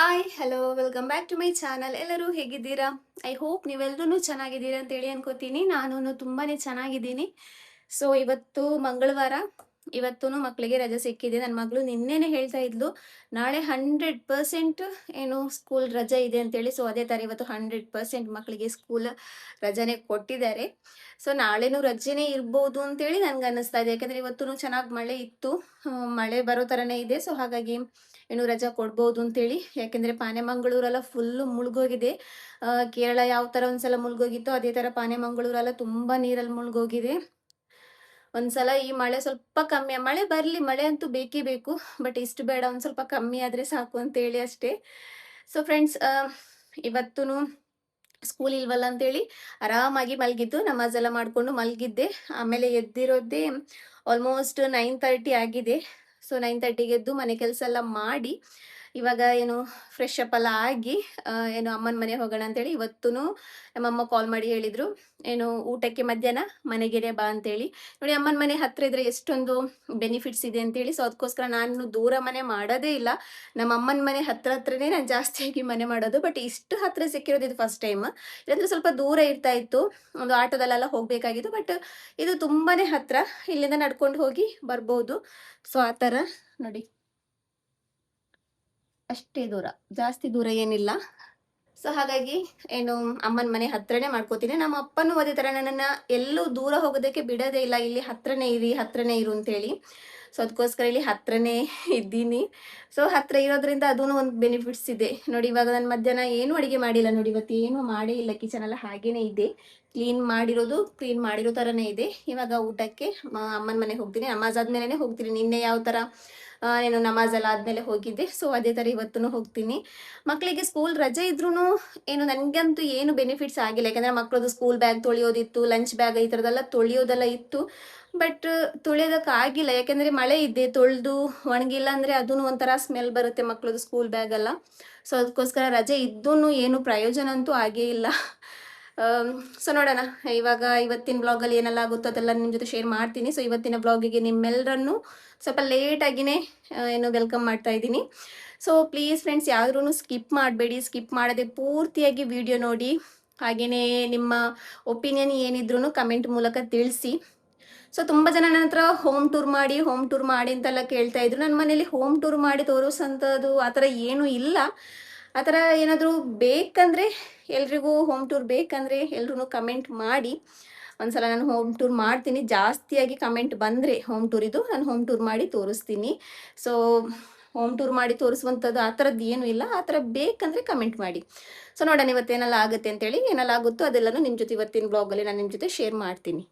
Hi hello welcome back to my channel. ಎಲ್ಲರೂ ಹೇಗಿದ್ದೀರಾ? I hope ನೀವೆಲ್ಲರೂ ಚೆನ್ನಾಗಿದ್ದೀರಾ ಅಂತೇಳಿ ಅನ್ಕೋತೀನಿ. ನಾನು ತುಂಬಾನೇ ಚೆನ್ನಾಗಿದ್ದೀನಿ. ಸೊ ಇವತ್ತು ಮಂಗಳವಾರ. ಇವತ್ತು ಮಕ್ಕಳಿಗೆ ರಜೆ ಸಿಕ್ಕಿದೆ. ನನ್ನ ಮಗಳು ನಿನ್ನೆನೆ ಹೇಳ್ತಾ ಇದ್ಲು, ನಾಳೆ 100% ಏನು ಸ್ಕೂಲ್ ರಜೆ ಇದೆ ಅಂತೇಳಿ. ಸೊ ಅದೇ ತರ ಇವತ್ತು 100% ಮಕ್ಕಳಿಗೆ ಸ್ಕೂಲ್ ರಜೆನೆ ಕೊಟ್ಟಿದ್ದಾರೆ. ಸೊ ನಾಳೆನೂ ರಜೆನೇ ಇರ್ಬೋದು ಅಂತೇಳಿ ನನ್ಗೆ ಅನ್ನಿಸ್ತಾ ಇದೆ. ಯಾಕಂದ್ರೆ ಇವತ್ತು ಚೆನ್ನಾಗಿ ಮಳೆ ಇತ್ತು. ಮಳೆ ಬರೋ ತರನೇ ಇದೆ. ಸೊ ಹಾಗಾಗಿ ಏನು ರಜಾ ಕೊಡ್ಬೋದು ಅಂತೇಳಿ. ಯಾಕೆಂದ್ರೆ ಪಾನೆಮಂಗಳೂರೆಲ್ಲ ಫುಲ್ಲು ಮುಳುಗೋಗಿದೆ. ಕೇರಳ ಯಾವ ತರ ಒಂದ್ಸಲ ಮುಳುಗೋಗಿತ್ತು, ಅದೇ ತರ ಪಾನೆಮಂಗಳೂರೆಲ್ಲ ತುಂಬಾ ನೀರಲ್ಲಿ ಮುಳುಗೋಗಿದೆ. ಒಂದ್ಸಲ ಈ ಮಳೆ ಸ್ವಲ್ಪ ಕಮ್ಮಿ, ಮಳೆ ಬರ್ಲಿ, ಮಳೆ ಅಂತೂ ಬೇಕೇ ಬೇಕು, ಬಟ್ ಇಷ್ಟು ಬೇಡ, ಒಂದ್ ಸ್ವಲ್ಪ ಕಮ್ಮಿ ಆದ್ರೆ ಸಾಕು ಅಂತ ಹೇಳಿ ಅಷ್ಟೇ. ಸೊ ಫ್ರೆಂಡ್ಸ್, ಇವತ್ತು ಸ್ಕೂಲ್ ಇಲ್ವಲ್ಲ ಅಂತೇಳಿ ಆರಾಮಾಗಿ ಮಲಗಿದ್ದು, ನಮಾಜ್ ಎಲ್ಲ ಮಾಡ್ಕೊಂಡು ಮಲಗಿದ್ದೆ. ಆಮೇಲೆ ಎದ್ದಿರೋದೇ ಆಲ್ಮೋಸ್ಟ್ 9:30 ಆಗಿದೆ. ಸೊ 9:30ಗೆ ಎದ್ದು ಮನೆ ಕೆಲಸ ಎಲ್ಲ ಮಾಡಿ ಇವಾಗ ಏನು ಫ್ರೆಶ್ ಅಪ್ ಎಲ್ಲ ಆಗಿ ಏನು ಅಮ್ಮನ ಮನೆ ಹೋಗೋಣ ಅಂತೇಳಿ. ಇವತ್ತು ನಮ್ಮಮ್ಮ ಕಾಲ್ ಮಾಡಿ ಹೇಳಿದ್ರು, ಏನು ಊಟಕ್ಕೆ ಮಧ್ಯಾಹ್ನ ಮನೆಗೇನೆ ಬಾ ಅಂತೇಳಿ. ನೋಡಿ, ಅಮ್ಮನ ಮನೆ ಹತ್ರ ಇದ್ರೆ ಎಷ್ಟೊಂದು ಬೆನಿಫಿಟ್ಸ್ ಇದೆ ಅಂತೇಳಿ. ಸೊ ಅದಕ್ಕೋಸ್ಕರ ನಾನು ದೂರ ಮನೆ ಮಾಡೋದೇ ಇಲ್ಲ. ನಮ್ಮ ಅಮ್ಮನ ಮನೆ ಹತ್ರನೇ ನಾನು ಜಾಸ್ತಿಯಾಗಿ ಮನೆ ಮಾಡೋದು. ಬಟ್ ಇಷ್ಟು ಹತ್ರ ಸಿಕ್ಕಿರೋದು ಇದು ಫಸ್ಟ್ ಟೈಮ್. ಇಲ್ಲಾಂದ್ರೆ ಸ್ವಲ್ಪ ದೂರ ಇರ್ತಾ ಇತ್ತು, ಒಂದು ಆಟೋದಲ್ಲೆಲ್ಲ ಹೋಗ್ಬೇಕಾಗಿತ್ತು. ಬಟ್ ಇದು ತುಂಬಾನೇ ಹತ್ರ, ಇಲ್ಲಿಂದ ನಡ್ಕೊಂಡು ಹೋಗಿ ಬರ್ಬೋದು. ಸೊ ಆ ಥರ ನೋಡಿ, ಅಷ್ಟೇ ದೂರ, ಜಾಸ್ತಿ ದೂರ ಏನಿಲ್ಲ. ಸೊ ಹಾಗಾಗಿ ಏನು ಅಮ್ಮನ ಮನೆ ಹತ್ರನೇ ಮಾಡ್ಕೋತೀನಿ. ನಮ್ಮ ಅಪ್ಪನೂ ಅದೇ ತರ ನನ್ನನ್ನ ಎಲ್ಲೂ ದೂರ ಹೋಗೋದಕ್ಕೆ ಬಿಡೋದೇ ಇಲ್ಲ. ಇಲ್ಲಿ ಹತ್ರನೇ ಇರು ಅಂತೇಳಿ. ಸೊ ಅದಕ್ಕೋಸ್ಕರ ಇಲ್ಲಿ ಹತ್ರನೇ ಇದ್ದೀನಿ. ಸೊ ಹತ್ರ ಇರೋದ್ರಿಂದ ಅದೂ ಒಂದು ಬೆನಿಫಿಟ್ಸ್ ಇದೆ. ನೋಡಿ, ಇವಾಗ ನಾನು ಮಧ್ಯಾಹ್ನ ಏನು ಅಡಿಗೆ ಮಾಡಿಲ್ಲ. ನೋಡಿ, ಇವತ್ತು ಏನು ಮಾಡೇ ಇಲ್ಲ. ಕಿಚನ್ ಎಲ್ಲ ಹಾಗೇನೆ ಇದೆ, ಕ್ಲೀನ್ ಮಾಡಿರೋ ತರನೇ ಇದೆ. ಇವಾಗ ಊಟಕ್ಕೆ ಅಮ್ಮನ ಮನೆಗೆ ಹೋಗ್ತೀನಿ. ನಮಾಜ್ ಆದ್ಮೇಲೆ ಹೋಗ್ತೀನಿ. ನಿನ್ನೆ ಯಾವ ತರ ಏನು ನಮಾಜ್ ಎಲ್ಲ ಆದ್ಮೇಲೆ ಹೋಗಿದ್ದೆ, ಸೊ ಅದೇ ತರ ಇವತ್ತು ಹೋಗ್ತೀನಿ. ಮಕ್ಕಳಿಗೆ ಸ್ಕೂಲ್ ರಜೆ ಇದ್ರೂ ಏನು ನನಗಂತೂ ಏನು ಬೆನಿಫಿಟ್ಸ್ ಆಗಿಲ್ಲ. ಯಾಕಂದ್ರೆ ಮಕ್ಕಳದು ಸ್ಕೂಲ್ ಬ್ಯಾಗ್ ತೊಳೆಯೋದಿತ್ತು, ಲಂಚ್ ಬ್ಯಾಗ್ ಈ ಥರದ್ದೆಲ್ಲ ತೊಳೆಯೋದೆಲ್ಲ ಇತ್ತು. ಬಟ್ ತೊಳೆಯೋದಕ್ಕಾಗಿಲ್ಲ, ಯಾಕೆಂದ್ರೆ ಮಳೆ ಇದೆ. ತೊಳೆದು ಒಣಗಿಲ್ಲ ಅಂದ್ರೆ ಅದೂ ಒಂಥರ ಸ್ಮೆಲ್ ಬರುತ್ತೆ ಮಕ್ಕಳದು ಸ್ಕೂಲ್ ಬ್ಯಾಗ್ ಎಲ್ಲ. ಸೊ ಅದಕ್ಕೋಸ್ಕರ ರಜೆ ಇದ್ದೂ ಏನು ಪ್ರಯೋಜನ ಅಂತೂ ಆಗೇ ಇಲ್ಲ. ಸೊ ನೋಡೋಣ, ಇವಾಗ ಇವತ್ತಿನ ಬ್ಲಾಗಲ್ಲಿ ಏನೆಲ್ಲ ಆಗುತ್ತೋ ಅದೆಲ್ಲ ನಿಮ್ಮ ಜೊತೆ ಶೇರ್ ಮಾಡ್ತೀನಿ. ಸೊ ಇವತ್ತಿನ ಬ್ಲಾಗಿಗೆ ನಿಮ್ಮೆಲ್ಲರನ್ನು ಸ್ವಲ್ಪ ಲೇಟಾಗಿನೇ ಏನು ವೆಲ್ಕಮ್ ಮಾಡ್ತಾ ಇದ್ದೀನಿ. ಸೊ ಪ್ಲೀಸ್ ಫ್ರೆಂಡ್ಸ್, ಯಾವ್ದ್ರೂ ಸ್ಕಿಪ್ ಮಾಡಬೇಡಿ. ಸ್ಕಿಪ್ ಮಾಡದೆ ಪೂರ್ತಿಯಾಗಿ ವಿಡಿಯೋ ನೋಡಿ. ಹಾಗೆಯೇ ನಿಮ್ಮ ಒಪಿನಿಯನ್ ಏನಿದ್ರು ಕಮೆಂಟ್ ಮೂಲಕ ತಿಳಿಸಿ. ಸೊ ತುಂಬ ಜನ ನನ್ನ ಹತ್ರ ಹೋಮ್ ಟೂರ್ ಮಾಡಿ ಅಂತೆಲ್ಲ ಕೇಳ್ತಾ ಇದ್ರು. ನನ್ನ ಮನೇಲಿ ಹೋಮ್ ಟೂರ್ ಮಾಡಿ ತೋರಿಸೋಂಥದ್ದು ಆ ಥರ ಏನೂ ಇಲ್ಲ. ಆ ಥರ ಏನಾದರೂ ಬೇಕಂದರೆ, ಎಲ್ರಿಗೂ ಹೋಮ್ ಟೂರ್ ಬೇಕಂದರೆ ಎಲ್ರೂ ಕಮೆಂಟ್ ಮಾಡಿ. ಒಂದ್ಸಲ ನಾನು ಹೋಮ್ ಟೂರ್ ಮಾಡ್ತೀನಿ. ಜಾಸ್ತಿಯಾಗಿ ಕಮೆಂಟ್ ಬಂದರೆ ಹೋಮ್ ಟೂರಿದು ನಾನು ಹೋಮ್ ಟೂರ್ ಮಾಡಿ ತೋರಿಸ್ತೀನಿ. ಸೊ ಹೋಮ್ ಟೂರ್ ಮಾಡಿ ತೋರಿಸುವಂಥದ್ದು ಆ ಥರದ್ದು ಏನೂ ಇಲ್ಲ. ಆ ಥರ ಬೇಕಂದರೆ ಕಮೆಂಟ್ ಮಾಡಿ. ಸೊ ನೋಡೋಣ ಇವತ್ತೇನೆಲ್ಲ ಆಗುತ್ತೆ ಅಂತೇಳಿ. ಏನೆಲ್ಲ ಆಗುತ್ತೋ ಅದೆಲ್ಲನೂ ನಿಮ್ಮ ಜೊತೆ ಇವತ್ತಿನ ಬ್ಲಾಗಲ್ಲಿ ನಾನು ನಿಮ್ಮ ಜೊತೆ ಶೇರ್ ಮಾಡ್ತೀನಿ.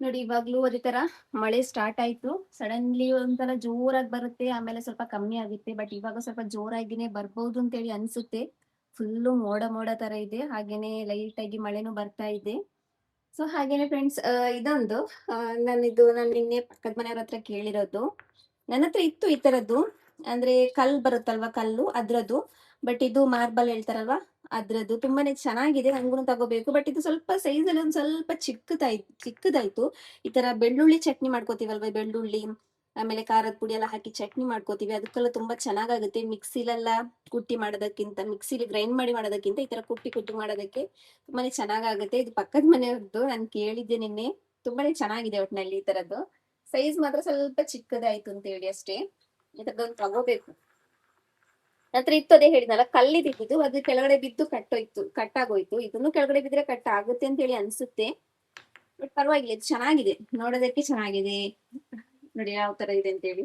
ನೋಡಿ, ಇವಾಗ್ಲೂ ಅದೇ ತರ ಮಳೆ ಸ್ಟಾರ್ಟ್ ಆಯ್ತು. ಸಡನ್ಲಿ ಒಂಥರ ಜೋರಾಗಿ ಬರುತ್ತೆ, ಆಮೇಲೆ ಸ್ವಲ್ಪ ಕಮ್ಮಿ ಆಗುತ್ತೆ. ಬಟ್ ಇವಾಗ ಸ್ವಲ್ಪ ಜೋರಾಗಿನೇ ಬರ್ಬೋದು ಅಂತೇಳಿ ಅನ್ಸುತ್ತೆ. ಫುಲ್ಲು ಮೋಡ ಮೋಡ ತರ ಇದೆ, ಹಾಗೇನೆ ಲೈಟ್ ಆಗಿ ಮಳೆನೂ ಬರ್ತಾ ಇದೆ. ಸೊ ಹಾಗೇನೆ ಫ್ರೆಂಡ್ಸ್, ಇದೊಂದು ನಾನು ನಿನ್ನೆ ಪಕ್ಕದ ಮನೆಯವ್ರ ಹತ್ರ ಕೇಳಿರೋದು. ನನ್ನ ಹತ್ರ ಇತ್ತು ಈ ತರದ್ದು, ಅಂದ್ರೆ ಕಲ್ಲು ಬರುತ್ತಲ್ವಾ, ಕಲ್ಲು ಅದ್ರದ್ದು. ಬಟ್ ಇದು ಮಾರ್ಬಲ್ ಹೇಳ್ತಾರಲ್ವಾ, ಅದ್ರದ್ದು ತುಂಬಾನೇ ಚೆನ್ನಾಗಿದೆ. ನಂಗೂ ತಗೋಬೇಕು. ಬಟ್ ಇದು ಸ್ವಲ್ಪ ಸೈಜ್ ಅಲ್ಲಿ ಒಂದ್ ಸ್ವಲ್ಪ ಚಿಕ್ಕದಾಯ್ತು. ಈ ತರ ಬೆಳ್ಳುಳ್ಳಿ ಚಟ್ನಿ ಮಾಡ್ಕೋತೀವಲ್ವಾ, ಬೆಳ್ಳುಳ್ಳಿ ಆಮೇಲೆ ಖಾರದ ಪುಡಿ ಎಲ್ಲ ಹಾಕಿ ಚಟ್ನಿ ಮಾಡ್ಕೋತೀವಿ, ಅದಕ್ಕೆಲ್ಲ ತುಂಬಾ ಚೆನ್ನಾಗಾಗುತ್ತೆ. ಮಿಕ್ಸಿಲೆಲ್ಲ ಕುಟ್ಟಿ ಮಾಡೋದಕ್ಕಿಂತ, ಮಿಕ್ಸಿಲಿ ಗ್ರೈಂಡ್ ಮಾಡಿ ಮಾಡೋದಕ್ಕಿಂತ ಈ ತರ ಕುಟ್ಟಿ ಮಾಡೋದಕ್ಕೆ ತುಂಬಾನೇ ಚೆನ್ನಾಗಾಗುತ್ತೆ. ಇದು ಪಕ್ಕದ ಮನೆಯವ್ರದ್ದು, ನಾನು ಕೇಳಿದ್ದೆ ನಿನ್ನೆ. ತುಂಬಾನೇ ಚೆನ್ನಾಗಿದೆ ಒಟ್ನಲ್ಲಿ. ಈ ತರದ್ದು ಸೈಜ್ ಮಾತ್ರ ಸ್ವಲ್ಪ ಚಿಕ್ಕದಾಯ್ತು ಅಂತ ಹೇಳಿ ಅಷ್ಟೇ. ಈ ತರದೊಂದು ತಗೋಬೇಕು. ನಂತರ ಇತ್ತು, ಅದೇ ಹೇಳಿದ್ನಲ್ಲ, ಕಲ್ಲಿದ್ದು, ಅದು ಕೆಳಗಡೆ ಬಿದ್ದು ಕಟ್ಟಾಗೋಯ್ತು. ಇದನ್ನು ಕೆಳಗಡೆ ಬಿದ್ರೆ ಕಟ್ ಆಗುತ್ತೆ ಅಂತ ಹೇಳಿ ಅನ್ಸುತ್ತೆ. ಬಟ್ ಪರವಾಗಿಲ್ಲ, ಇದು ಚೆನ್ನಾಗಿದೆ, ನೋಡೋದಕ್ಕೆ ಚೆನ್ನಾಗಿದೆ. ನೋಡಿ ಯಾವ ತರ ಇದೆ ಅಂತ ಹೇಳಿ.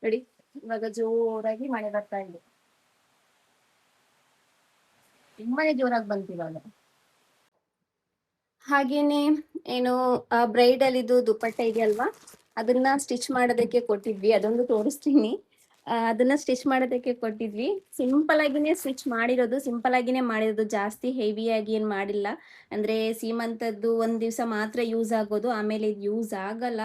ನೋಡಿ, ಇವಾಗ ಜೋರಾಗಿ ಮಳೆ ಬರ್ತಾ ಇದೆ. ತುಂಬಾನೇ ಜೋರಾಗಿ ಬಂತು ಇವಾಗ. ಹಾಗೇನೆ ಏನು ಬ್ರೈಡಲ್ ಇದು ದುಪ್ಪಟ್ಟ ಇದೆಯಲ್ವಾ, ಅದನ್ನ ಸ್ಟಿಚ್ ಮಾಡೋದಕ್ಕೆ ಕೊಟ್ಟಿದ್ವಿ. ಅದೊಂದು ತೋರಿಸ್ತೀನಿ. ಅದನ್ನ ಸ್ಟಿಚ್ ಮಾಡೋದಕ್ಕೆ ಕೊಟ್ಟಿದ್ವಿ. ಸಿಂಪಲ್ ಆಗಿನೇ ಮಾಡಿರೋದು, ಜಾಸ್ತಿ ಹೆವಿಯಾಗಿ ಏನ್ ಮಾಡಿಲ್ಲ. ಅಂದ್ರೆ ಸೀಮಂತದ್ದು ಒಂದ್ ದಿವ್ಸ ಮಾತ್ರ ಯೂಸ್ ಆಗೋದು, ಆಮೇಲೆ ಇದು ಯೂಸ್ ಆಗಲ್ಲ.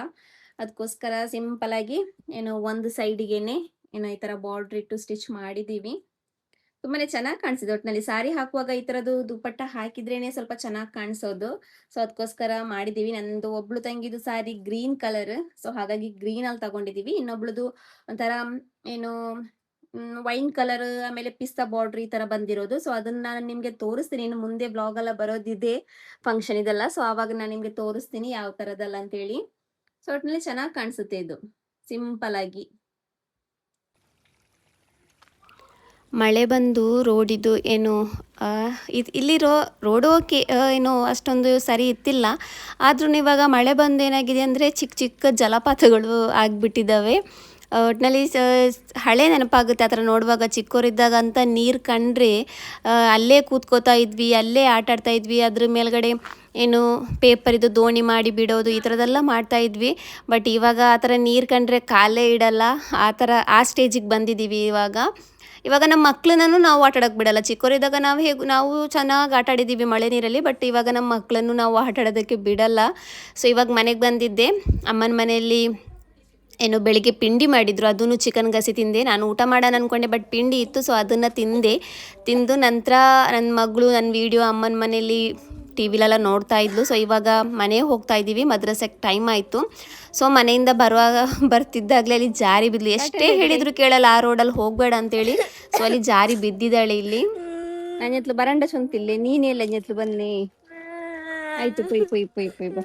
ಅದಕ್ಕೋಸ್ಕರ ಸಿಂಪಲ್ ಆಗಿ ಏನು ಒಂದು ಸೈಡ್ಗೆನೆ ಏನೋ ಈ ತರ ಬಾರ್ಡರ್ ಇಟ್ಟು ಸ್ಟಿಚ್ ಮಾಡಿದೀವಿ. ತುಂಬಾನೇ ಚೆನ್ನಾಗಿ ಕಾಣಿಸಿದೆ. ಒಟ್ಟಿನಲ್ಲಿ ಸಾರಿ ಹಾಕುವಾಗ ಈ ತರದ್ದು ದುಪ್ಪಟ್ಟ ಹಾಕಿದ್ರೇನೆ ಸ್ವಲ್ಪ ಚೆನ್ನಾಗಿ ಕಾಣಿಸೋದು. ಸೊ ಅದಕ್ಕೋಸ್ಕರ ಮಾಡಿದೀವಿ. ನಂದು ಒಬ್ಳು ತಂಗಿದು ಸಾರಿ ಗ್ರೀನ್ ಕಲರ್, ಸೊ ಹಾಗಾಗಿ ಗ್ರೀನ್ ಅಲ್ಲಿ ತಗೊಂಡಿದೀವಿ. ಇನ್ನೊಬ್ಳದು ಒಂಥರ ಏನು ವೈನ್ ಕಲರ್ ಆಮೇಲೆ ಪಿಸ್ತಾ ಬಾರ್ಡರ್ ಈ ತರ ಬಂದಿರೋದು. ಸೊ ಅದನ್ನ ನಾನು ನಿಮ್ಗೆ ತೋರಿಸ್ತೀನಿ. ಇನ್ನು ಮುಂದೆ ಬ್ಲಾಗ್ ಎಲ್ಲ ಬರೋದಿದೆ ಫಂಕ್ಷನ್ ಇದೆಲ್ಲ. ಸೊ ಆವಾಗ ನಾನು ನಿಮ್ಗೆ ತೋರಿಸ್ತೀನಿ ಯಾವ ತರದಲ್ಲ ಅಂತ ಹೇಳಿ. ಸೊ ಒಟ್ಟಿನಲ್ಲಿ ಚೆನ್ನಾಗಿ ಕಾಣಿಸುತ್ತೆ ಇದು ಸಿಂಪಲ್ ಆಗಿ. ಮಳೆ ಬಂದು ರೋಡಿದು ಏನು ಇಲ್ಲಿರೋ ರೋಡು ಓಕೆ, ಏನು ಅಷ್ಟೊಂದು ಸರಿ ಇತ್ತಿಲ್ಲ. ಆದ್ರೂ ಇವಾಗ ಮಳೆ ಬಂದು ಏನಾಗಿದೆ ಅಂದರೆ ಚಿಕ್ಕ ಚಿಕ್ಕ ಜಲಪಾತಗಳು ಆಗಿಬಿಟ್ಟಿದ್ದಾವೆ. ಒಟ್ಟಿನಲ್ಲಿ ಹಳೆ ನೆನಪಾಗುತ್ತೆ ಆ ಥರ ನೋಡುವಾಗ. ಚಿಕ್ಕವರಿದ್ದಾಗ ಅಂತ ನೀರು ಕಂಡ್ರೆ ಅಲ್ಲೇ ಕೂತ್ಕೋತಾ ಇದ್ವಿ, ಅಲ್ಲೇ ಆಟ ಆಡ್ತಾ ಇದ್ವಿ. ಅದ್ರ ಮೇಲ್ಗಡೆ ಏನು ಪೇಪರಿದು ದೋಣಿ ಮಾಡಿ ಬಿಡೋದು ಈ ಥರದ್ದೆಲ್ಲ ಮಾಡ್ತಾಯಿದ್ವಿ. ಬಟ್ ಇವಾಗ ಆ ಥರ ನೀರು ಕಂಡ್ರೆ ಕಾಲೇ ಇಡಲ್ಲ, ಆ ಥರ ಆ ಸ್ಟೇಜಿಗೆ ಬಂದಿದ್ದೀವಿ ಇವಾಗ ನಮ್ಮ ಮಕ್ಕಳನ್ನು ನಾವು ಆಟ ಆಡೋಕ್ಕೆ ಬಿಡಲ್ಲ. ಚಿಕ್ಕವರಿದ್ದಾಗ ನಾವು ಚೆನ್ನಾಗಿ ಆಟ ಆಡಿದ್ದೀವಿ ಮಳೆ ನೀರಲ್ಲಿ. ಬಟ್ ಇವಾಗ ನಮ್ಮ ಮಕ್ಕಳನ್ನು ನಾವು ಆಟ ಆಡೋದಕ್ಕೆ ಬಿಡಲ್ಲ. ಸೊ ಇವಾಗ ಮನೆಗೆ ಬಂದಿದ್ದೆ. ಅಮ್ಮನ ಮನೆಯಲ್ಲಿ ಏನು ಬೆಳಿಗ್ಗೆ ಪಿಂಡಿ ಮಾಡಿದ್ರು, ಅದನ್ನು ಚಿಕನ್ ಗಸಿ ತಿಂದೆ. ನಾನು ಊಟ ಮಾಡೋಣ ಅಂದ್ಕೊಂಡೆ, ಬಟ್ ಪಿಂಡಿ ಇತ್ತು. ಸೊ ಅದನ್ನು ತಿಂದು ನಂತರ ನನ್ನ ಮಗಳು ನನ್ನ ವೀಡಿಯೋ ಅಮ್ಮನ ಮನೆಯಲ್ಲಿ ಟಿ ವಿಲೆಲ್ಲ ನೋಡ್ತಾ ಇದ್ಲು. ಸೊ ಇವಾಗ ಮನೆಗೆ ಹೋಗ್ತಾ ಇದ್ದೀವಿ, ಮದ್ರಸಕ್ಕೆ ಟೈಮ್ ಆಯಿತು. ಸೊ ಮನೆಯಿಂದ ಬರ್ತಿದ್ದಾಗಲೇ ಅಲ್ಲಿ ಜಾರಿ ಬಿದ್ಲು. ಎಷ್ಟೇ ಹೇಳಿದ್ರು ಕೇಳಲ್ಲ, ಆ ರೋಡಲ್ಲಿ ಹೋಗಬೇಡ ಅಂತೇಳಿ. ಸೊ ಅಲ್ಲಿ ಜಾರಿ ಬಿದ್ದಿದ್ದಾಳೆ. ಇಲ್ಲಿ ನಂಜತ್ಲು ಬರಂಡ ಚೊಂತಿಲ್ಲೆ, ನೀನೆಲ್ಲ ಅಂಜತ್ಲು ಬನ್ನಿ. ಆಯ್ತು ಪೊಯ್ ಪೊಯ್ ಪೊಯ್ ಪೊಯ್ ಬಾ,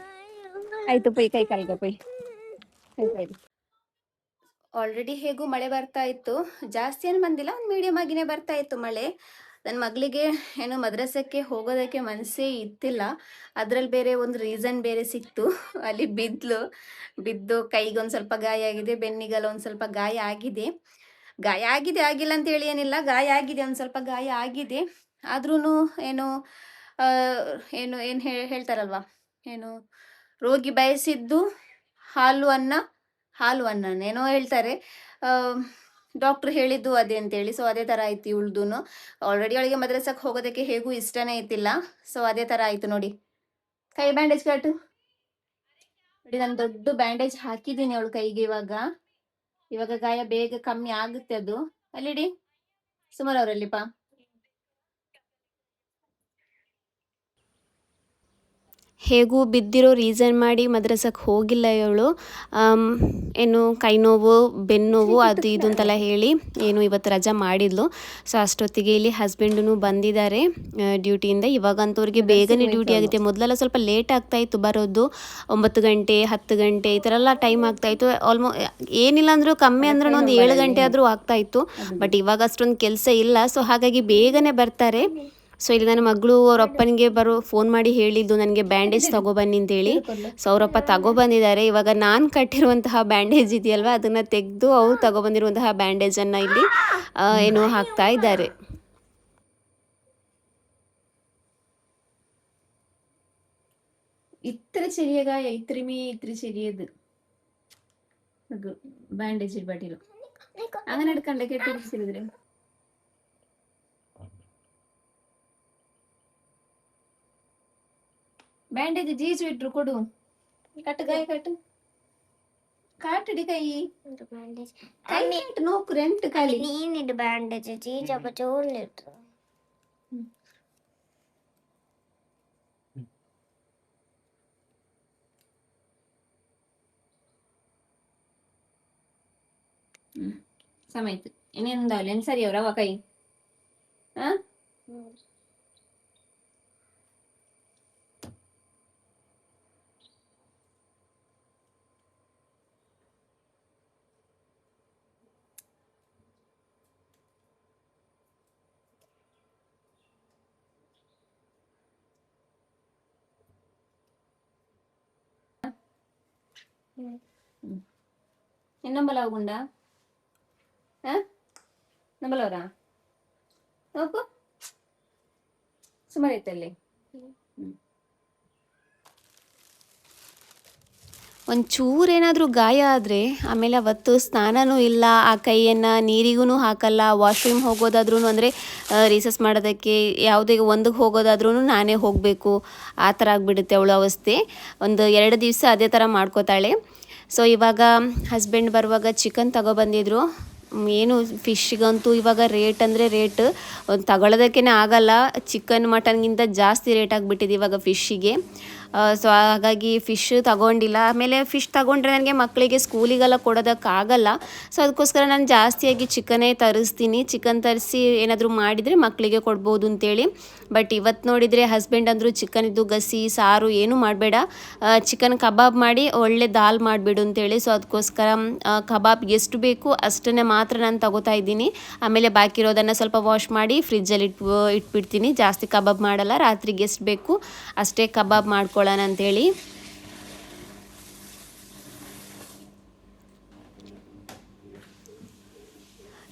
ಆಯ್ತು ಪೊಯ್ ಕೈ ಕಾಲ್ಗ ಪೊಯ್ ಕೈ ಕೈ. ಆಲ್ರೆಡಿ ಹೇಗೂ ಮಳೆ ಬರ್ತಾ ಇತ್ತು, ಜಾಸ್ತಿ ಏನು ಬಂದಿಲ್ಲ, ಒಂದು ಮೀಡಿಯಮ್ ಆಗಿನೇ ಬರ್ತಾ ಇತ್ತು ಮಳೆ. ನನ್ನ ಮಗಳಿಗೆ ಏನು ಮದ್ರಸಕ್ಕೆ ಹೋಗೋದಕ್ಕೆ ಮನಸ್ಸೇ ಇತ್ತಿಲ್ಲ. ಅದರಲ್ಲಿ ಬೇರೆ ಒಂದು ರೀಸನ್ ಬೇರೆ ಸಿಕ್ತು. ಅಲ್ಲಿ ಬಿದ್ದು ಕೈಗೆ ಒಂದು ಸ್ವಲ್ಪ ಗಾಯ ಆಗಿದೆ, ಬೆನ್ನಿಗೆಲ್ಲ ಒಂದು ಸ್ವಲ್ಪ ಗಾಯ ಆಗಿದೆ. ಆಗಿಲ್ಲ ಅಂತ ಹೇಳಿ ಏನಿಲ್ಲ, ಗಾಯ ಆಗಿದೆ, ಒಂದು ಸ್ವಲ್ಪ ಗಾಯ ಆಗಿದೆ. ಆದ್ರೂ ಏನು ಏನು ಹೇಳ್ತಾರಲ್ವಾ, ಏನು ರೋಗಿ ಬಯಸಿದ್ದು ಹಾಲು ಅನ್ನನೇನೋ ಹೇಳ್ತಾರೆ. ಡಾಕ್ಟ್ರು ಹೇಳಿದ್ದು ಅದೇ ಅಂತೇಳಿ. ಸೊ ಅದೇ ಥರ ಆಯ್ತು ಇವಳ್ದು. ಆಲ್ರೆಡಿ ಅವಳಿಗೆ ಮದ್ರಸಕ್ಕೆ ಹೋಗೋದಕ್ಕೆ ಹೇಗೂ ಇಷ್ಟನೇ ಇತ್ತಿಲ್ಲ. ಸೊ ಅದೇ ಥರ ಆಯಿತು ನೋಡಿ. ಕೈ ಬ್ಯಾಂಡೇಜ್ ಕಟ್ಟು ನೋಡಿ, ನಾನು ದೊಡ್ಡ ಬ್ಯಾಂಡೇಜ್ ಹಾಕಿದ್ದೀನಿ ಅವಳು ಕೈಗೆ. ಇವಾಗ ಗಾಯ ಬೇಗ ಕಮ್ಮಿ ಆಗುತ್ತೆ. ಅದು ಅಲ್ಲಿಡಿ ಸುಮಾರು ಅವರಲ್ಲಿಪ್ಪ. ಹೇಗೂ ಬಿದ್ದಿರೋ ರೀಸನ್ ಮಾಡಿ ಮದ್ರಸಕ್ಕೆ ಹೋಗಿಲ್ಲ ಇವಳು. ಏನು ಕೈ ನೋವು, ಬೆನ್ನೋವು ಅದು ಇದು ಅಂತೆಲ್ಲ ಹೇಳಿ ಏನು ಇವತ್ತು ರಜಾ ಮಾಡಿದ್ಲು. ಸೊ ಅಷ್ಟೊತ್ತಿಗೆ ಇಲ್ಲಿ ಹಸ್ಬೆಂಡೂ ಬಂದಿದ್ದಾರೆ ಡ್ಯೂಟಿಯಿಂದ. ಇವಾಗಂತವ್ರಿಗೆ ಬೇಗನೆ ಡ್ಯೂಟಿ ಆಗುತ್ತೆ. ಮೊದಲೆಲ್ಲ ಸ್ವಲ್ಪ ಲೇಟ್ ಆಗ್ತಾಯಿತ್ತು ಬರೋದು, 9 ಗಂಟೆ 10 ಗಂಟೆ ಈ ಥರ ಎಲ್ಲ ಟೈಮ್ ಆಗ್ತಾಯಿತ್ತು. ಏನಿಲ್ಲ ಅಂದರೂ ಕಮ್ಮಿ ಅಂದ್ರೂ ಒಂದು 7 ಗಂಟೆ ಆದರೂ ಆಗ್ತಾಯಿತ್ತು. ಬಟ್ ಇವಾಗ ಅಷ್ಟೊಂದು ಕೆಲಸ ಇಲ್ಲ. ಸೊ ಹಾಗಾಗಿ ಬೇಗನೆ ಬರ್ತಾರೆ. ಸೊ ಇಲ್ಲಿ ನನ್ನ ಮಗಳು ಅವ್ರ ಅಪ್ಪನಿಗೆ ಫೋನ್ ಮಾಡಿ ಹೇಳಿದ್ದು ನನಗೆ ಬ್ಯಾಂಡೇಜ್ ತಗೊಬನ್ನಿ ಅಂತೇಳಿ. ಸೊ ಅವರಪ್ಪ ತಗೊಬಂದಿದ್ದಾರೆ. ಇವಾಗ ನಾನು ಕಟ್ಟಿರುವಂತಹ ಬ್ಯಾಂಡೇಜ್ ಇದೆಯಲ್ವ, ಅದನ್ನು ತೆಗೆದು ಅವ್ರು ತಗೊಬಂದಿರುವಂತಹ ಬ್ಯಾಂಡೇಜನ್ನು ಇಲ್ಲಿ ಏನು ಹಾಕ್ತಾ ಇದ್ದಾರೆ. ഇത്ര ചെറിയ ഇത്ര ചെറിയത് ബാൻഡേജ് ഇടപാട്ടിലും അങ്ങനെ എടുക്കണ്ടേ കെട്ടിരിച്ചിരുന്നില്ലേ. ಬ್ಯಾಂಡೇಜ್ ಜೀಜು ಇಟ್ರು ಕೊಡು. ಕಟ್ಟು ಗಾಯ ಕಟ್ಟು, ಕಾಟಡಿ ಕೈ ಬ್ಯಾಂಡೇಜ್ ಕೈ ಇಟ್ಟು ನೋಕು ರೆಂಟ್ ಕಾಲಿ ನೀನಿಡು ಬ್ಯಾಂಡೇಜ್ ಜೀಜಪ್ಪ ಚೋಲಿಟ್ರು. സമയത്ത് ഇനി എന്താവില്ല ഇനി സരിയാവൂല കൈ. ಇನ್ನೊಂಬಲಾಗುಂಡ ನಂಬಲವರಾ ನೋಕು ಸುಮಾರು ಐತಲ್ಲಿ. ಒಂಚೂರೇನಾದರೂ ಗಾಯ ಆದರೆ ಆಮೇಲೆ ಅವತ್ತು ಸ್ನಾನನೂ ಇಲ್ಲ, ಆ ಕೈಯನ್ನು ನೀರಿಗೂ ಹಾಕಲ್ಲ. ವಾಶ್ರೂಮ್ ಹೋಗೋದಾದ್ರೂ ಅಂದರೆ ರೀಸಸ್ ಮಾಡೋದಕ್ಕೆ ಯಾವುದೇ ಒಂದಕ್ಕೆ ಹೋಗೋದಾದ್ರೂ ನಾನೇ ಹೋಗಬೇಕು, ಆ ಥರ ಆಗಿಬಿಡುತ್ತೆ ಅವಳ ಅವಸ್ಥೆ. ಒಂದು 2 ದಿವಸ ಅದೇ ಥರ ಮಾಡ್ಕೋತಾಳೆ. ಸೊ ಇವಾಗ ಹಸ್ಬೆಂಡ್ ಬರುವಾಗ ಚಿಕನ್ ತಗೊಬಂದಿದ್ರು. ಏನು ಫಿಶ್ಗಂತೂ ಇವಾಗ ರೇಟ್ ಅಂದರೆ ರೇಟ್ ತಗೊಳ್ಳೋದಕ್ಕೇ ಆಗಲ್ಲ. ಚಿಕನ್ ಮಟನ್ಗಿಂತ ಜಾಸ್ತಿ ರೇಟ್ ಆಗಿಬಿಟ್ಟಿದೆ ಇವಾಗ ಫಿಶ್ಶಿಗೆ. ಸೊ ಹಾಗಾಗಿ ಫಿಶ್ ತಗೊಂಡಿಲ್ಲ. ಆಮೇಲೆ ಫಿಶ್ ತಗೊಂಡ್ರೆ ನನಗೆ ಮಕ್ಕಳಿಗೆ ಸ್ಕೂಲಿಗೆಲ್ಲ ಕೊಡೋದಕ್ಕಾಗಲ್ಲ. ಸೊ ಅದಕ್ಕೋಸ್ಕರ ನಾನು ಜಾಸ್ತಿಯಾಗಿ ಚಿಕನ್ನೇ ತರಿಸ್ತೀನಿ. ಚಿಕನ್ ತರಿಸಿ ಏನಾದರೂ ಮಾಡಿದರೆ ಮಕ್ಕಳಿಗೆ ಕೊಡ್ಬೋದು ಅಂತೇಳಿ. ಬಟ್ ಇವತ್ತು ನೋಡಿದರೆ ಹಸ್ಬೆಂಡ್ ಅಂದರು ಚಿಕನಿದ್ದು ಗಸಿ ಸಾರು ಏನೂ ಮಾಡಬೇಡ, ಚಿಕನ್ ಕಬಾಬ್ ಮಾಡಿ ಒಳ್ಳೆ ದಾಲ್ ಮಾಡಿಬಿಡು ಅಂತೇಳಿ. ಸೊ ಅದಕ್ಕೋಸ್ಕರ ಕಬಾಬ್ ಎಷ್ಟು ಬೇಕು ಅಷ್ಟನ್ನೇ ಮಾತ್ರ ನಾನು ತಗೋತಾ ಇದ್ದೀನಿ. ಆಮೇಲೆ ಬಾಕಿ ಇರೋದನ್ನು ಸ್ವಲ್ಪ ವಾಶ್ ಮಾಡಿ ಫ್ರಿಜ್ಜಲ್ಲಿ ಇಟ್ಬಿಡ್ತೀನಿ. ಜಾಸ್ತಿ ಕಬಾಬ್ ಮಾಡಲ್ಲ, ರಾತ್ರಿಗೆ ಎಷ್ಟು ಬೇಕು ಅಷ್ಟೇ ಕಬಾಬ್ ಮಾಡ್ಕೊಳ್ಳೋಣ ಅಂತೇಳಿ.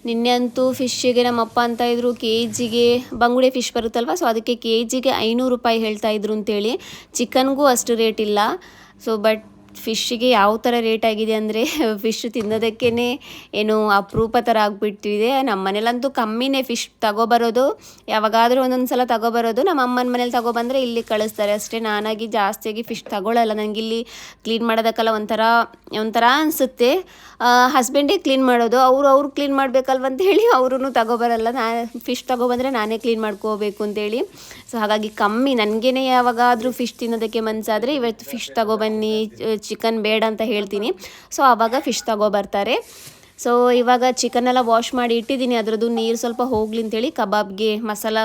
ನಿನ್ನೆ ಅಂತೂ ಫಿಶ್ಶಿಗೆ ನಮ್ಮಪ್ಪ ಅಂತ ಇದ್ರು ಕೆಜಿಗೆ ಬಂಗುಡೆ ಫಿಶ್ ಬರುತ್ತಲ್ವ, ಸೊ ಅದಕ್ಕೆ ಕೆಜಿಗೆ 500 ರೂಪಾಯಿ ಹೇಳ್ತಾ ಇದ್ರು ಅಂತೇಳಿ. ಚಿಕನ್ಗೂ ಅಷ್ಟು ರೇಟ್ ಇಲ್ಲ. ಸೊ ಬಟ್ ಫಿಶ್ಶಿಗೆ ಯಾವ ಥರ ರೇಟ್ ಆಗಿದೆ ಅಂದರೆ ಫಿಶ್ ತಿನ್ನೋದಕ್ಕೇ ಏನು ಅಪರೂಪ ಥರ ಆಗಿಬಿಟ್ಟಿದೆ. ನಮ್ಮ ಮನೇಲಂತೂ ಕಮ್ಮಿನೇ ಫಿಶ್ ತಗೊಬರೋದು, ಯಾವಾಗಾದರೂ ಒಂದೊಂದು ಸಲ ತಗೊಬರೋದು. ನಮ್ಮ ಅಮ್ಮನ ಮನೇಲಿ ತಗೊಬಂದರೆ ಇಲ್ಲಿ ಕಳಿಸ್ತಾರೆ ಅಷ್ಟೇ. ನಾನಾಗಿ ಜಾಸ್ತಿಯಾಗಿ ಫಿಶ್ ತಗೊಳ್ಳಲ್ಲ, ನನಗಿಲ್ಲಿ ಕ್ಲೀನ್ ಮಾಡೋದಕ್ಕೆಲ್ಲ ಒಂಥರ ಅನಿಸುತ್ತೆ. ಹಸ್ಬೆಂಡೇ ಕ್ಲೀನ್ ಮಾಡೋದು, ಅವ್ರು ಕ್ಲೀನ್ ಮಾಡಬೇಕಲ್ವಂತ ಹೇಳಿ ಅವ್ರೂ ತಗೊಬರಲ್ಲ. ಫಿಶ್ ತಗೊಬಂದರೆ ನಾನೇ ಕ್ಲೀನ್ ಮಾಡ್ಕೋಬೇಕು ಅಂತೇಳಿ. ಸೊ ಹಾಗಾಗಿ ಕಮ್ಮಿ, ನನಗೇನೆ ಯಾವಾಗಾದರೂ ಫಿಶ್ ತಿನ್ನೋದಕ್ಕೆ ಮನಸ್ಸಾದರೆ ಇವತ್ತು ಫಿಶ್ ತಗೊಬನ್ನಿ, ಚಿಕನ್ ಬೇಡ ಅಂತ ಹೇಳ್ತೀನಿ. ಸೊ ಆವಾಗ ಫಿಶ್ ತಗೊಬರ್ತಾರೆ. ಸೊ ಇವಾಗ ಚಿಕನ್ನೆಲ್ಲ ವಾಶ್ ಮಾಡಿ ಇಟ್ಟಿದ್ದೀನಿ, ಅದರದ್ದು ನೀರು ಸ್ವಲ್ಪ ಹೋಗ್ಲಿ ಅಂತೇಳಿ ಕಬಾಬ್ಗೆ ಮಸಾಲ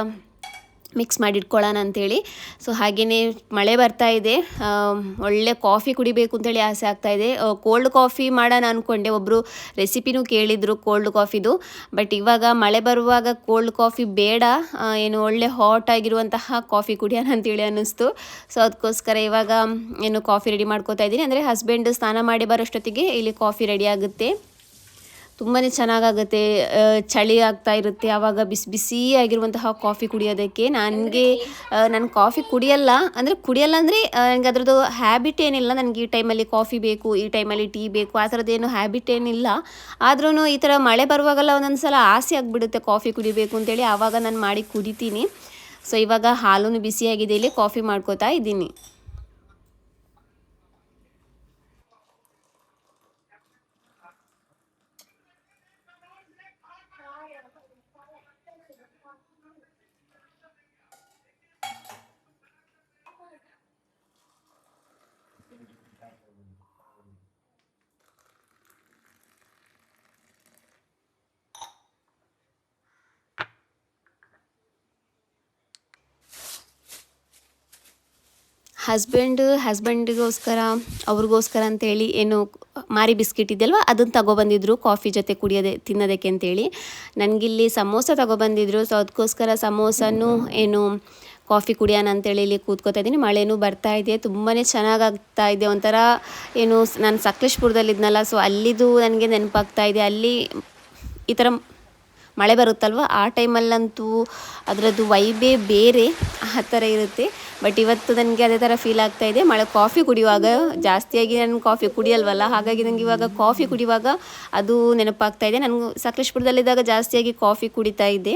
ಮಿಕ್ಸ್ ಮಾಡಿ ಇಟ್ಕೊಳ್ಳೋಣ ಅಂಥೇಳಿ. ಸೊ ಹಾಗೆಯೇ ಮಳೆ ಬರ್ತಾ ಇದೆ, ಒಳ್ಳೆ ಕಾಫಿ ಕುಡಿಬೇಕು ಅಂತೇಳಿ ಆಸೆ ಆಗ್ತಾಯಿದೆ. ಕೋಲ್ಡ್ ಕಾಫಿ ಮಾಡೋಣ ಅಂದ್ಕೊಂಡೆ, ಒಬ್ಬರು ರೆಸಿಪಿನೂ ಕೇಳಿದರು ಕೋಲ್ಡ್ ಕಾಫಿದು. ಬಟ್ ಇವಾಗ ಮಳೆ ಬರುವಾಗ ಕೋಲ್ಡ್ ಕಾಫಿ ಬೇಡ, ಏನು ಒಳ್ಳೆ ಹಾಟ್ ಆಗಿರುವಂತಹ ಕಾಫಿ ಕುಡಿಯೋಣ ಅಂತೇಳಿ ಅನ್ನಿಸ್ತು. ಸೊ ಅದಕ್ಕೋಸ್ಕರ ಇವಾಗ ಏನು ಕಾಫಿ ರೆಡಿ ಮಾಡ್ಕೋತಾ ಇದ್ದೀನಿ. ಅಂದರೆ ಹಸ್ಬೆಂಡ್ ಸ್ನಾನ ಮಾಡಿ ಬರೋಷ್ಟೊತ್ತಿಗೆ ಇಲ್ಲಿ ಕಾಫಿ ರೆಡಿ ಆಗುತ್ತೆ. ತುಂಬಾ ಚೆನ್ನಾಗಾಗುತ್ತೆ, ಚಳಿ ಆಗ್ತಾ ಇರುತ್ತೆ ಆವಾಗ ಬಿಸಿ ಆಗಿರುವಂತಹ ಕಾಫಿ ಕುಡಿಯೋದಕ್ಕೆ. ನಾನು ಕಾಫಿ ಕುಡಿಯಲ್ಲ ಅಂದರೆ ನನಗೆ ಅದರದ್ದು ಹ್ಯಾಬಿಟ್ ಏನಿಲ್ಲ. ನನಗೆ ಈ ಟೈಮಲ್ಲಿ ಕಾಫಿ ಬೇಕು, ಈ ಟೈಮಲ್ಲಿ ಟೀ ಬೇಕು, ಆ ಥರದ್ದೇನು ಹ್ಯಾಬಿಟ್ ಏನಿಲ್ಲ. ಆದ್ರೂ ಈ ಥರ ಮಳೆ ಬರುವಾಗೆಲ್ಲ ಒಂದೊಂದು ಸಲ ಆಸೆ ಆಗಿಬಿಡುತ್ತೆ ಕಾಫಿ ಕುಡಿಬೇಕು ಅಂತೇಳಿ, ಆವಾಗ ನಾನು ಮಾಡಿ ಕುಡಿತೀನಿ. ಸೊ ಇವಾಗ ಹಾಲೂ ಬಿಸಿಯಾಗಿದೆ, ಇಲ್ಲಿ ಕಾಫಿ ಮಾಡ್ಕೋತಾ ಇದ್ದೀನಿ. ಅವ್ರಿಗೋಸ್ಕರ ಅಂತೇಳಿ ಏನು ಮಾರಿ ಬಿಸ್ಕಿಟ್ ಇದೆಯಲ್ವ ಅದನ್ನು ತಗೊಬಂದಿದ್ರು ಕಾಫಿ ಜೊತೆ ತಿನ್ನೋದಕ್ಕೆ ಅಂತೇಳಿ. ನನಗಿಲ್ಲಿ ಸಮೋಸ ತಗೊಬಂದಿದ್ರು. ಸೊ ಅದಕ್ಕೋಸ್ಕರ ಸಮೋಸನೂ ಏನು ಕಾಫಿ ಕುಡಿಯೋಣ ಅಂತೇಳಿ ಇಲ್ಲಿ ಕೂತ್ಕೋತಾ ಇದ್ದೀನಿ. ಮಳೆನೂ ಬರ್ತಾ ಇದೆ, ತುಂಬಾ ಚೆನ್ನಾಗಾಗ್ತಾ ಇದೆ. ಒಂಥರ ಏನು ನಾನು ಸಕಲೇಶ್ಪುರದಲ್ಲಿದ್ನಲ್ಲ, ಸೊ ಅಲ್ಲಿದು ನನಗೆ ನೆನಪಾಗ್ತಾ ಇದೆ. ಅಲ್ಲಿ ಈ ಥರ ಮಳೆ ಬರುತ್ತಲ್ವ ಆ ಟೈಮಲ್ಲಂತೂ ಅದರದ್ದು ವೈಬೇ ಬೇರೆ, ಆ ಥರ ಇರುತ್ತೆ. ಬಟ್ ಇವತ್ತು ನನಗೆ ಅದೇ ಥರ ಫೀಲ್ ಆಗ್ತಾಯಿದೆ. ಕಾಫಿ ಕುಡಿಯುವಾಗ ಜಾಸ್ತಿಯಾಗಿ ನಾನು ಕಾಫಿ ಕುಡಿಯಲ್ವಲ್ಲ, ಹಾಗಾಗಿ ನನಗೆ ಇವಾಗ ಕಾಫಿ ಕುಡಿಯುವಾಗ ಅದು ನೆನಪಾಗ್ತಾಯಿದೆ. ನನಗೂ ಸಕಲೇಶ್ಪುರದಲ್ಲಿದ್ದಾಗ ಜಾಸ್ತಿಯಾಗಿ ಕಾಫಿ ಕುಡಿತಾ ಇದ್ದೆ.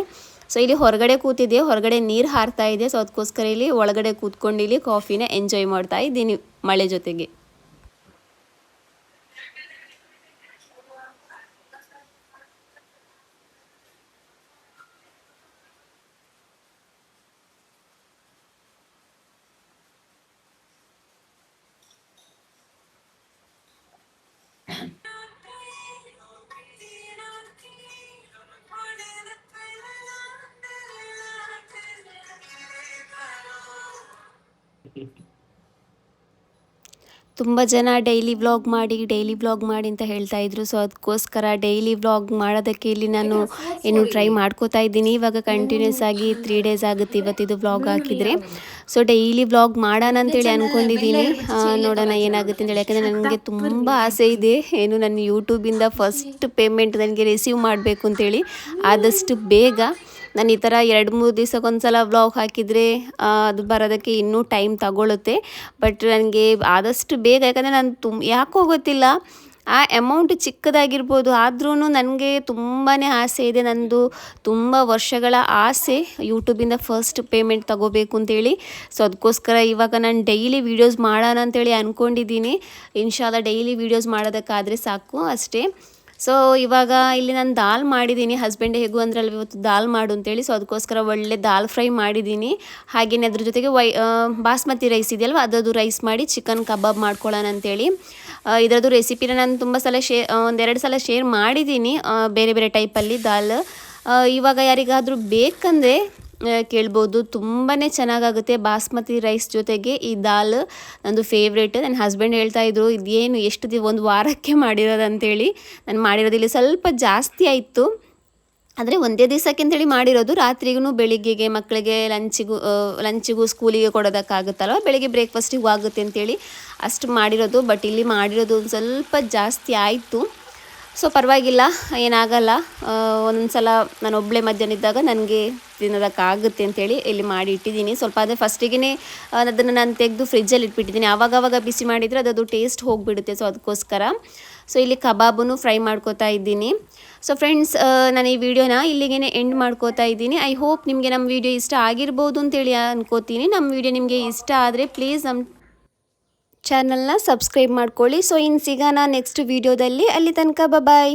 ಸೊ ಇಲ್ಲಿ ಹೊರಗಡೆ ಕೂತಿದ್ದೆ, ಹೊರಗಡೆ ನೀರು ಹಾರ್ತಾ ಇದೆ. ಸೊ ಅದಕ್ಕೋಸ್ಕರ ಇಲ್ಲಿ ಒಳಗಡೆ ಕೂತ್ಕೊಂಡು ಇಲ್ಲಿ ಕಾಫಿನ ಎಂಜಾಯ್ ಮಾಡ್ತಾ ಇದ್ದೀನಿ ಮಳೆ ಜೊತೆಗೆ. ತುಂಬ ಜನ ಡೈಲಿ ವ್ಲಾಗ್ ಮಾಡಿ ಅಂತ ಹೇಳ್ತಾ ಇದ್ರು. ಸೊ ಅದಕ್ಕೋಸ್ಕರ ಡೈಲಿ ವ್ಲಾಗ್ ಮಾಡೋದಕ್ಕೆ ಇಲ್ಲಿ ನಾನು ಟ್ರೈ ಮಾಡ್ಕೋತಾ ಇದ್ದೀನಿ. ಇವಾಗ ಕಂಟಿನ್ಯೂಸ್ ಆಗಿ 3 ಡೇಸ್ ಆಗುತ್ತೆ ಇವತ್ತಿದು ವ್ಲಾಗ್ ಹಾಕಿದರೆ. ಸೊ ಡೈಲಿ ವ್ಲಾಗ್ ಮಾಡೋಣ ಅಂತೇಳಿ ಅಂದ್ಕೊಂಡಿದ್ದೀನಿ, ನೋಡೋಣ ಏನಾಗುತ್ತೆ ಅಂತೇಳಿ. ಯಾಕಂದರೆ ನನಗೆ ತುಂಬ ಆಸೆ ಇದೆ, ನನ್ನ ಯೂಟ್ಯೂಬಿಂದ ಫಸ್ಟ್ ಪೇಮೆಂಟ್ ನನಗೆ ರಿಸೀವ್ ಮಾಡಬೇಕು ಅಂತೇಳಿ. ಆದಷ್ಟು ಬೇಗ ನಾನು ಈ ಥರ 2-3 ದಿವಸಕ್ಕೊಂದ್ಸಲ ವ್ಲಾಗ್ ಹಾಕಿದರೆ ಅದು ಬರೋದಕ್ಕೆ ಇನ್ನೂ ಟೈಮ್ ತಗೊಳ್ಳುತ್ತೆ. ಬಟ್ ನನಗೆ ಆದಷ್ಟು ಬೇಗ, ಯಾಕಂದರೆ ನಾನು ಯಾಕೋ ಗೊತ್ತಿಲ್ಲ, ಆ ಅಮೌಂಟ್ ಚಿಕ್ಕದಾಗಿರ್ಬೋದು, ಆದ್ರೂ ನನಗೆ ತುಂಬಾ ಆಸೆ ಇದೆ. ನಂದು ತುಂಬ ವರ್ಷಗಳ ಆಸೆ ಯೂಟ್ಯೂಬಿಂದ ಫಸ್ಟ್ ಪೇಮೆಂಟ್ ತಗೋಬೇಕು ಅಂತೇಳಿ. ಸೊ ಅದಕ್ಕೋಸ್ಕರ ಇವಾಗ ನಾನು ಡೈಲಿ ವೀಡಿಯೋಸ್ ಮಾಡೋಣ ಅಂತೇಳಿ ಅಂದ್ಕೊಂಡಿದ್ದೀನಿ. ಇನ್ಶಾಲ್ಲ ಡೈಲಿ ವೀಡಿಯೋಸ್ ಮಾಡೋದಕ್ಕಾದರೆ ಸಾಕು ಅಷ್ಟೇ. ಸೊ ಇವಾಗ ಇಲ್ಲಿ ನಾನು ದಾಲ್ ಮಾಡಿದ್ದೀನಿ. ಹಸ್ಬೆಂಡ್ ಹೇಗೂ ಅಂದ್ರಲ್ಲ ಇವತ್ತು ದಾಲ್ ಮಾಡು ಅಂತೇಳಿ, ಸೊ ಅದಕ್ಕೋಸ್ಕರ ಒಳ್ಳೆ ದಾಲ್ ಫ್ರೈ ಮಾಡಿದ್ದೀನಿ. ಹಾಗೆಯೇ ಅದ್ರ ಜೊತೆಗೆ ಬಾಸ್ಮತಿ ರೈಸ್ ಇದೆಯಲ್ವ ಅದರದ್ದು ರೈಸ್ ಮಾಡಿ ಚಿಕನ್ ಕಬಾಬ್ ಮಾಡ್ಕೊಳ್ಳೋಣ ಅಂತೇಳಿ. ಇದರದ್ದು ರೆಸಿಪಿನ ನಾನು ತುಂಬ ಸಲ ಒಂದೆರಡು ಸಲ ಶೇರ್ ಮಾಡಿದ್ದೀನಿ ಬೇರೆ ಬೇರೆ ಟೈಪಲ್ಲಿ ದಾಲ್. ಇವಾಗ ಯಾರಿಗಾದರೂ ಬೇಕಂದರೆ ಕೇಳ್ಬೋದು. ತುಂಬಾ ಚೆನ್ನಾಗಾಗುತ್ತೆ ಬಾಸ್ಮತಿ ರೈಸ್ ಜೊತೆಗೆ ಈ ದಾಲ್. ನಂದು ಫೇವ್ರೇಟ್. ನನ್ನ ಹಸ್ಬೆಂಡ್ ಹೇಳ್ತಾಯಿದ್ರು ಇದೇನು ಎಷ್ಟು ಒಂದು ವಾರಕ್ಕೆ ಮಾಡಿರೋದು ಅಂತೇಳಿ. ನಾನು ಮಾಡಿರೋದು ಇಲ್ಲಿ ಸ್ವಲ್ಪ ಜಾಸ್ತಿ ಆಯಿತು, ಆದರೆ ಒಂದೇ ದಿವಸಕ್ಕೆ ಅಂತೇಳಿ ಮಾಡಿರೋದು. ರಾತ್ರಿಗೂ ಬೆಳಿಗ್ಗೆಗೆ ಮಕ್ಕಳಿಗೆ ಲಂಚಿಗೂ ಸ್ಕೂಲಿಗೆ ಕೊಡೋದಕ್ಕಾಗುತ್ತಲ್ವ, ಬೆಳಿಗ್ಗೆ ಬ್ರೇಕ್ಫಾಸ್ಟಿಗೂ ಆಗುತ್ತೆ ಅಂತೇಳಿ ಅಷ್ಟು ಮಾಡಿರೋದು. ಬಟ್ ಇಲ್ಲಿ ಮಾಡಿರೋದು ಒಂದು ಸ್ವಲ್ಪ ಜಾಸ್ತಿ ಆಯಿತು. ಸೊ ಪರವಾಗಿಲ್ಲ, ಏನಾಗಲ್ಲ. ಒಂದೊಂದು ಸಲ ನಾನು ಒಬ್ಬಳೇ ಮಧ್ಯಾಹ್ನ ಇದ್ದಾಗ ನನಗೆ ತಿನ್ನೋದಕ್ಕಾಗುತ್ತೆ ಅಂತೇಳಿ ಇಲ್ಲಿ ಮಾಡಿ ಇಟ್ಟಿದ್ದೀನಿ. ಸ್ವಲ್ಪ ಅದೇ ಫಸ್ಟಿಗೆ ಅದನ್ನು ನಾನು ತೆಗೆದು ಫ್ರಿಜ್ಜಲ್ಲಿ ಇಟ್ಬಿಟ್ಟಿದ್ದೀನಿ. ಆವಾಗವಾಗ ಬಿಸಿ ಮಾಡಿದರೆ ಅದದು ಟೇಸ್ಟ್ ಹೋಗಿಬಿಡುತ್ತೆ. ಸೊ ಅದಕ್ಕೋಸ್ಕರ ಸೊ ಇಲ್ಲಿ ಕಬಾಬನ್ನು ಫ್ರೈ ಮಾಡ್ಕೋತಾ ಇದ್ದೀನಿ. ಸೊ ಫ್ರೆಂಡ್ಸ್, ನಾನು ಈ ವಿಡಿಯೋನ ಇಲ್ಲಿಗೆ ಎಂಡ್ ಮಾಡ್ಕೋತಾ ಇದ್ದೀನಿ. ಐ ಹೋಪ್ ನಿಮಗೆ ನಮ್ಮ ವಿಡಿಯೋ ಇಷ್ಟ ಆಗಿರ್ಬೋದು ಅಂತೇಳಿ ಅನ್ಕೋತೀನಿ. ನಮ್ಮ ವಿಡಿಯೋ ನಿಮಗೆ ಇಷ್ಟ ಆದರೆ ಪ್ಲೀಸ್ ನಮ್ಮ ಚಾನಲ್ನ ಸಬ್ಸ್ಕ್ರೈಬ್ ಮಾಡ್ಕೊಳ್ಳಿ. ಸೊ ಇನ್ನು ಸಿಗೋಣ ನೆಕ್ಸ್ಟ್ ವಿಡಿಯೋದಲ್ಲಿ. ಅಲ್ಲಿ ತನಕ ಬಾಯ್.